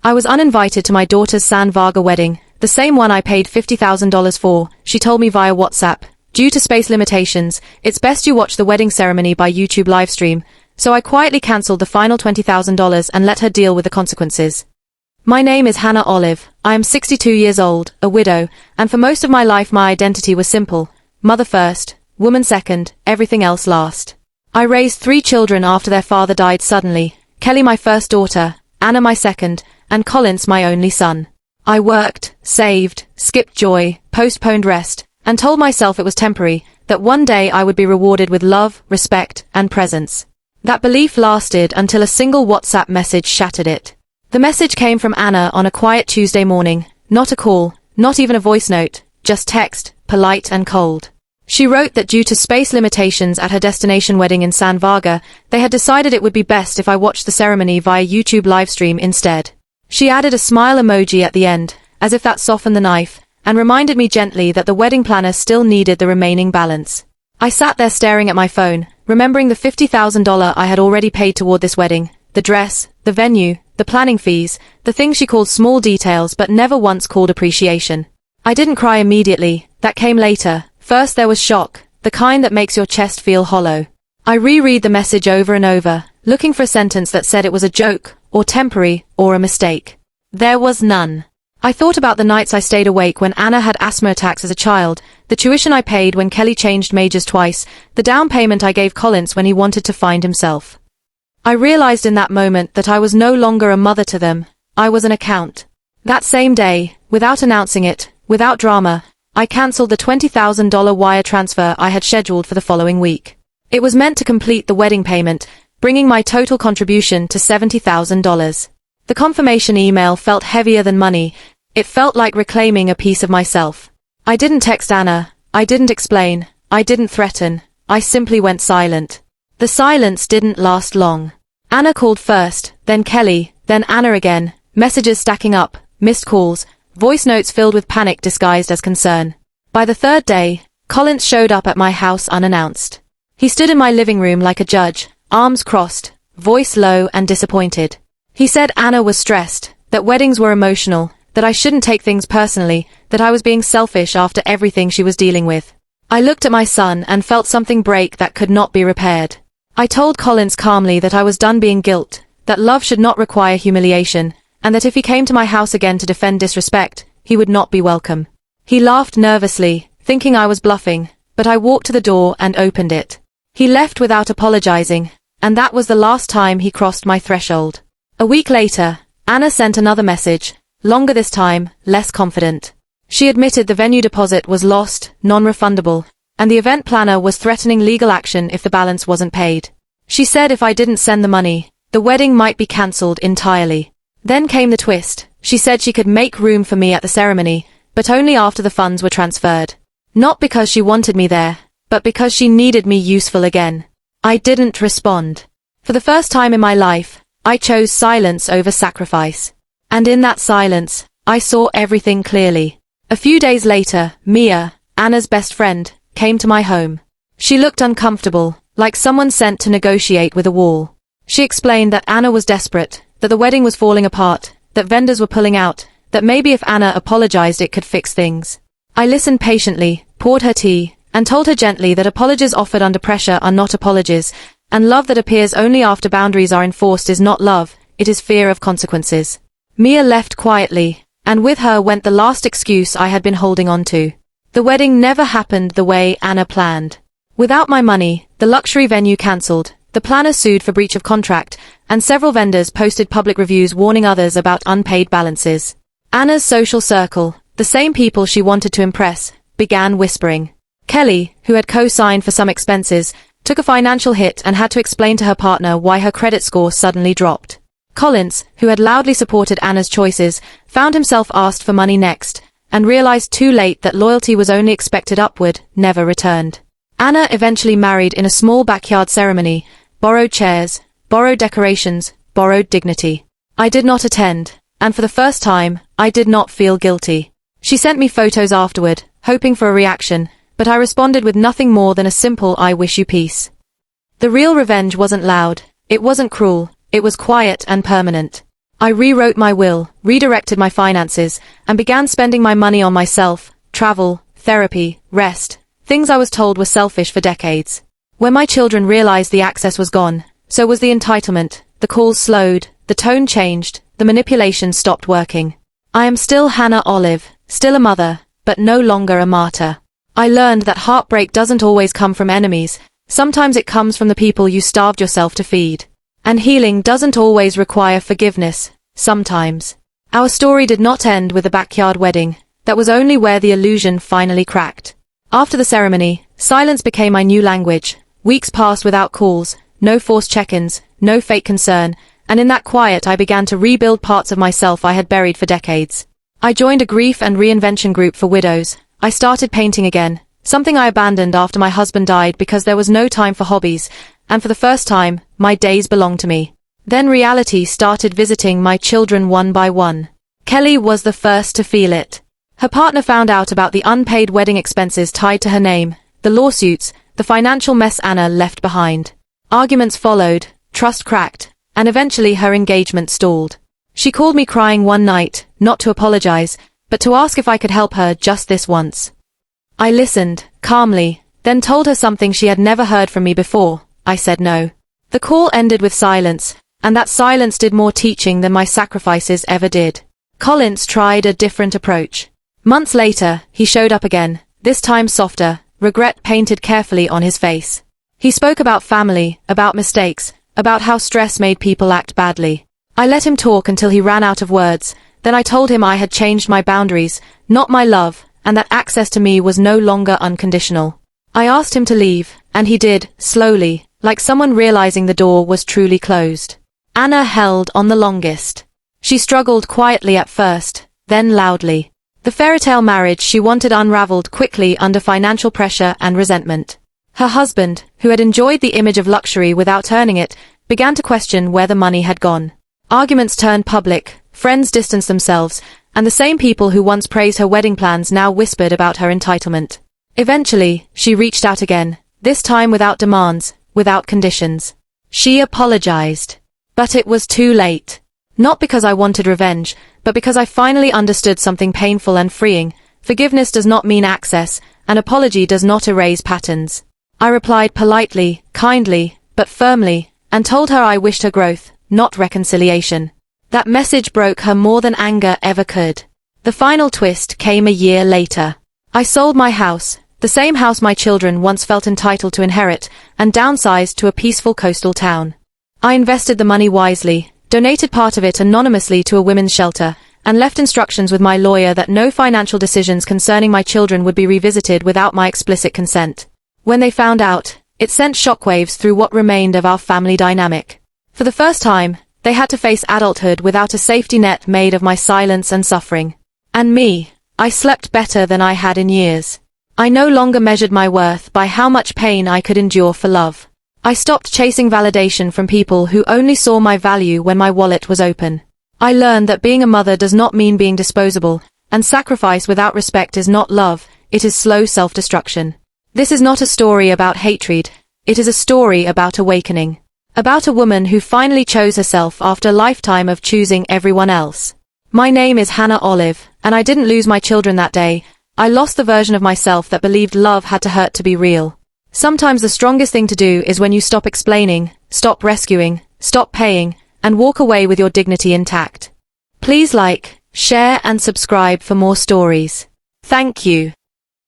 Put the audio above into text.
I was uninvited to my daughter's San Vaga wedding, the same one I paid $50,000 for, she told me via WhatsApp. Due to space limitations, it's best you watch the wedding ceremony by YouTube livestream, so I quietly cancelled the final $20,000 and let her deal with the consequences. My name is Hannah Olive, I am 62 years old, a widow, and for most of my life my identity was simple: mother first, woman second, everything else last. I raised 3 children after their father died suddenly, Kelly my first daughter, Anna my second, and Collins my only son. I worked, saved, skipped joy, postponed rest, and told myself it was temporary, that one day I would be rewarded with love, respect, and presence. That belief lasted until a single WhatsApp message shattered it. The message came from Anna on a quiet Tuesday morning, not a call, not even a voice note, just text, polite and cold. She wrote that due to space limitations at her destination wedding in San Vaga, they had decided it would be best if I watched the ceremony via YouTube livestream instead. She added a smile emoji at the end, as if that softened the knife, and reminded me gently that the wedding planner still needed the remaining balance. I sat there staring at my phone, remembering the $50,000 I had already paid toward this wedding, the dress, the venue, the planning fees, the things she called small details but never once called appreciation. I didn't cry immediately, that came later. First there was shock, the kind that makes your chest feel hollow. I reread the message over and over, looking for a sentence that said it was a joke, or temporary, or a mistake. There was none. I thought about the nights I stayed awake when Anna had asthma attacks as a child, the tuition I paid when Kelly changed majors twice, the down payment I gave Collins when he wanted to find himself. I realized in that moment that I was no longer a mother to them, I was an account. That same day, without announcing it, without drama, I cancelled the $20,000 wire transfer I had scheduled for the following week. It was meant to complete the wedding payment, bringing my total contribution to $70,000. The confirmation email felt heavier than money. It felt like reclaiming a piece of myself. I didn't text Anna, I didn't explain, I didn't threaten, I simply went silent. The silence didn't last long. Anna called first, then Kelly, then Anna again, messages stacking up, missed calls, voice notes filled with panic disguised as concern. By the third day, Collins showed up at my house unannounced. He stood in my living room like a judge, arms crossed, voice low and disappointed. He said Anna was stressed, that weddings were emotional, that I shouldn't take things personally, that I was being selfish after everything she was dealing with. I looked at my son and felt something break that could not be repaired. I told Collins calmly that I was done being guilt, that love should not require humiliation, and that if he came to my house again to defend disrespect, he would not be welcome. He laughed nervously, thinking I was bluffing, but I walked to the door and opened it. He left without apologizing, and that was the last time he crossed my threshold. A week later, Anna sent another message, longer this time, less confident. She admitted the venue deposit was lost, non-refundable, and the event planner was threatening legal action if the balance wasn't paid. She said if I didn't send the money, the wedding might be cancelled entirely. Then came the twist. She said she could make room for me at the ceremony, but only after the funds were transferred. Not because she wanted me there, but because she needed me useful again. I didn't respond. For the first time in my life, I chose silence over sacrifice. And in that silence, I saw everything clearly. A few days later, Mia, Anna's best friend, came to my home. She looked uncomfortable, like someone sent to negotiate with a wall. She explained that Anna was desperate, that the wedding was falling apart, that vendors were pulling out, that maybe if Anna apologized it could fix things. I listened patiently, poured her tea, and told her gently that apologies offered under pressure are not apologies, and love that appears only after boundaries are enforced is not love, it is fear of consequences. Mia left quietly, and with her went the last excuse I had been holding on to. The wedding never happened the way Anna planned. Without my money, the luxury venue cancelled, the planner sued for breach of contract, and several vendors posted public reviews warning others about unpaid balances. Anna's social circle, the same people she wanted to impress, began whispering. Kelly, who had co-signed for some expenses, took a financial hit and had to explain to her partner why her credit score suddenly dropped. Collins, who had loudly supported Anna's choices, found himself asked for money next, and realized too late that loyalty was only expected upward, never returned. Anna eventually married in a small backyard ceremony, borrowed chairs, borrowed decorations, borrowed dignity. I did not attend, and for the first time, I did not feel guilty. She sent me photos afterward, hoping for a reaction, but I responded with nothing more than a simple "I wish you peace." The real revenge wasn't loud, it wasn't cruel, it was quiet and permanent. I rewrote my will, redirected my finances, and began spending my money on myself, travel, therapy, rest, things I was told were selfish for decades. When my children realized the access was gone, so was the entitlement, the calls slowed, the tone changed, the manipulation stopped working. I am still Hannah Olive, still a mother, but no longer a martyr. I learned that heartbreak doesn't always come from enemies, sometimes it comes from the people you starved yourself to feed. And healing doesn't always require forgiveness, sometimes. Our story did not end with a backyard wedding, that was only where the illusion finally cracked. After the ceremony, silence became my new language. Weeks passed without calls, no forced check-ins, no fake concern, and in that quiet I began to rebuild parts of myself I had buried for decades. I joined a grief and reinvention group for widows. I started painting again, something I abandoned after my husband died because there was no time for hobbies, and for the first time, my days belonged to me. Then reality started visiting my children one by one. Kelly was the first to feel it. Her partner found out about the unpaid wedding expenses tied to her name, the lawsuits, the financial mess Anna left behind. Arguments followed, trust cracked, and eventually her engagement stalled. She called me crying one night, not to apologize, but to ask if I could help her just this once. I listened, calmly, then told her something she had never heard from me before. I said no. The call ended with silence, and that silence did more teaching than my sacrifices ever did. Collins tried a different approach. Months later, he showed up again, this time softer, regret painted carefully on his face. He spoke about family, about mistakes, about how stress made people act badly. I let him talk until he ran out of words, then I told him I had changed my boundaries, not my love, and that access to me was no longer unconditional. I asked him to leave, and he did, slowly, like someone realizing the door was truly closed. Anna held on the longest. She struggled quietly at first, then loudly. The fairytale marriage she wanted unraveled quickly under financial pressure and resentment. Her husband, who had enjoyed the image of luxury without earning it, began to question where the money had gone. Arguments turned public, friends distanced themselves, and the same people who once praised her wedding plans now whispered about her entitlement. Eventually, she reached out again, this time without demands, without conditions. She apologized. But it was too late. Not because I wanted revenge, but because I finally understood something painful and freeing. Forgiveness does not mean access, an apology does not erase patterns. I replied politely, kindly, but firmly, and told her I wished her growth, not reconciliation. That message broke her more than anger ever could. The final twist came a year later. I sold my house, the same house my children once felt entitled to inherit, and downsized to a peaceful coastal town. I invested the money wisely, donated part of it anonymously to a women's shelter, and left instructions with my lawyer that no financial decisions concerning my children would be revisited without my explicit consent. When they found out, it sent shockwaves through what remained of our family dynamic. For the first time, they had to face adulthood without a safety net made of my silence and suffering. And me, I slept better than I had in years. I no longer measured my worth by how much pain I could endure for love. I stopped chasing validation from people who only saw my value when my wallet was open. I learned that being a mother does not mean being disposable, and sacrifice without respect is not love, it is slow self-destruction. This is not a story about hatred, it is a story about awakening. About a woman who finally chose herself after a lifetime of choosing everyone else. My name is Hannah Olive, and I didn't lose my children that day. I lost the version of myself that believed love had to hurt to be real. Sometimes the strongest thing to do is when you stop explaining, stop rescuing, stop paying, and walk away with your dignity intact. Please like, share and subscribe for more stories. Thank you.